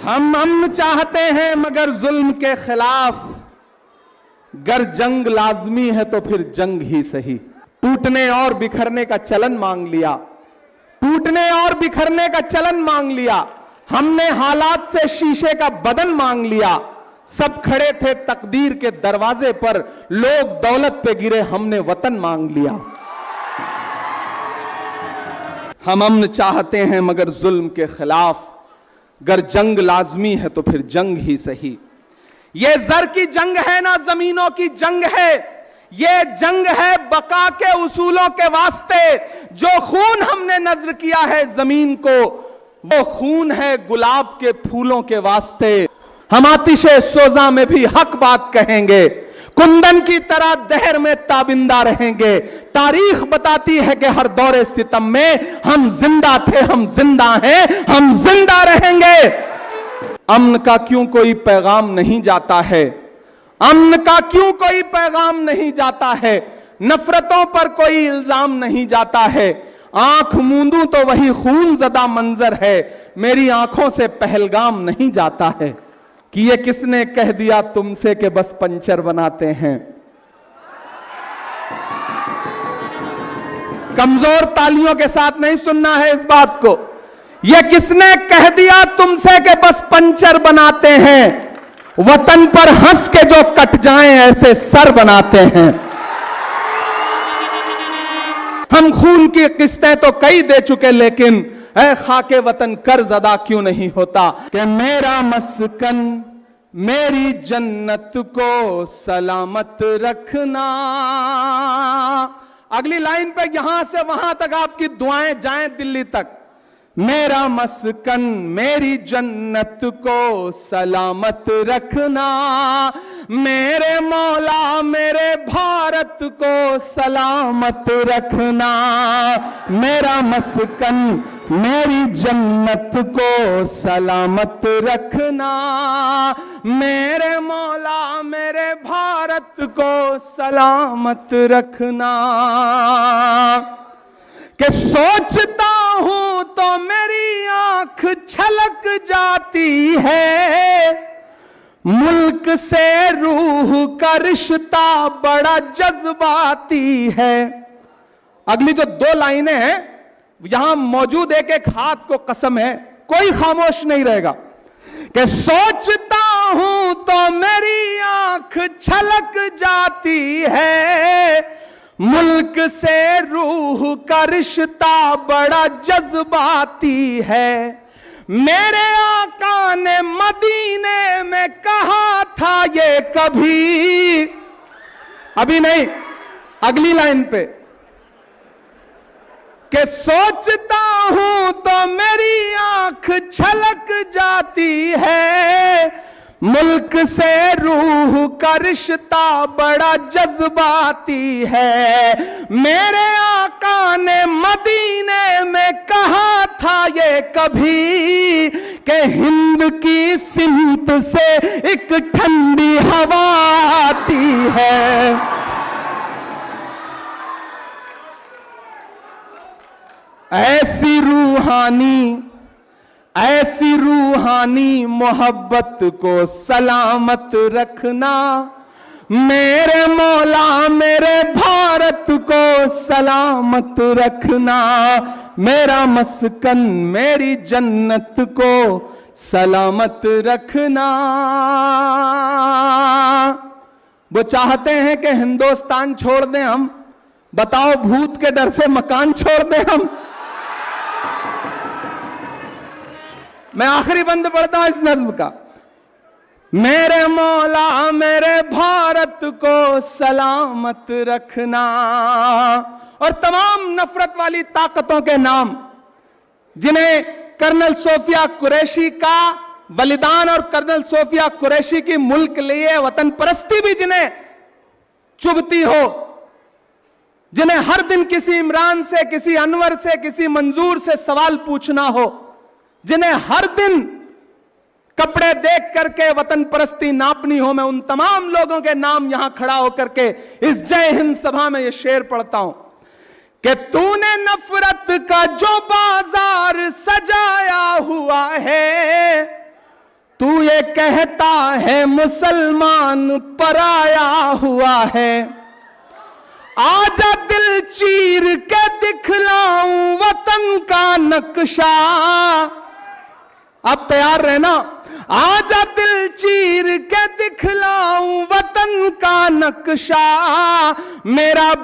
हम अमन चाहते हैं मगर जुल्म के खिलाफ, गर जंग लाजमी है तो फिर जंग ही सही। टूटने और बिखरने का चलन मांग लिया, टूटने और बिखरने का चलन मांग लिया। हमने हालात से शीशे का बदन मांग लिया। सब खड़े थे तकदीर के दरवाजे पर, लोग दौलत पे गिरे, हमने वतन मांग लिया। हम अमन चाहते हैं मगर जुल्म के खिलाफ, गर जंग लाजमी है तो फिर जंग ही सही। ये जर की जंग है ना जमीनों की जंग है, ये जंग है बका के उसूलों के वास्ते। जो खून हमने नजर किया है जमीन को, वो खून है गुलाब के फूलों के वास्ते। हम आतिशे सोजा में भी हक बात कहेंगे, कुंदन की तरह दहर में ताबिंदा रहेंगे। तारीख बताती है कि हर दौरे सितम में हम जिंदा थे, हम जिंदा हैं, हम जिंदा रहेंगे। अमन का क्यों कोई पैगाम नहीं जाता है, अमन का क्यों कोई पैगाम नहीं जाता है, नफरतों पर कोई इल्जाम नहीं जाता है। आंख मूंदूं तो वही खून ज़दा मंजर है, मेरी आंखों से पहलगाम नहीं जाता है। कि ये किसने कह दिया तुमसे कि बस पंचर बनाते हैं। कमजोर तालियों के साथ नहीं सुनना है इस बात को। ये किसने कह दिया तुमसे कि बस पंचर बनाते हैं, वतन पर हंस के जो कट जाएं ऐसे सर बनाते हैं। हम खून की किस्तें तो कई दे चुके, लेकिन ऐ खाके वतन कर्ज अदा क्यों नहीं होता। कि मेरा मस्कन मेरी जन्नत को सलामत रखना। अगली लाइन पे यहां से वहां तक आपकी दुआएं जाएं दिल्ली तक। मेरा मस्कन मेरी जन्नत को सलामत रखना, मेरे मौला मेरे भारत को सलामत रखना। मेरा मस्कन मेरी जन्नत को सलामत रखना, मेरे मौला मेरे भारत को सलामत रखना। कि सोचता हूं तो मेरी आंख छलक जाती है, मुल्क से रूह का रिश्ता बड़ा जज्बाती है। अगली जो दो लाइनें हैं, यहां मौजूद एक एक हाथ को कसम है, कोई खामोश नहीं रहेगा। कि सोचता हूं तो मेरी आंख छलक जाती है, मुल्क से रूह का रिश्ता बड़ा जज्बाती है। मेरे आका ने मदीने में कहा था ये कभी, अभी नहीं अगली लाइन पे, कि सोचता हूं तो मेरी आंख छलक जाती है, मुल्क से रूह का रिश्ता बड़ा जज्बाती है। मेरे आका ने मदीने में कहा था ये कभी, कि हिंद की सिमत से एक ठंडी हवा आती है। ऐसी रूहानी मोहब्बत को सलामत रखना, मेरे मौला मेरे भारत को सलामत रखना। मेरा मस्कन मेरी जन्नत को सलामत रखना। वो चाहते हैं कि हिंदुस्तान छोड़ दें हम, बताओ भूत के डर से मकान छोड़ दें हम। मैं आखिरी बंद पढ़ता हूं इस नज्म का। मेरे मौला मेरे भारत को सलामत रखना। और तमाम नफरत वाली ताकतों के नाम, जिन्हें कर्नल सोफिया कुरैशी का बलिदान और कर्नल सोफिया कुरैशी की मुल्क लिए वतन परस्ती भी जिन्हें चुभती हो, जिन्हें हर दिन किसी इमरान से, किसी अनवर से, किसी मंजूर से सवाल पूछना हो, जिन्हें हर दिन कपड़े देख करके वतन परस्ती नापनी हो, मैं उन तमाम लोगों के नाम यहां खड़ा होकर के इस जय हिंद सभा में ये शेर पढ़ता हूं कि तूने नफरत का जो बाजार सजाया हुआ है, ये कहता है मुसलमान पराया हुआ है, आजा दिल चीर के दिखलाऊं वतन का नक्शा। आप तैयार रहना, आजा दिल चीर के दिखलाऊं वतन का नक्शा। मेरा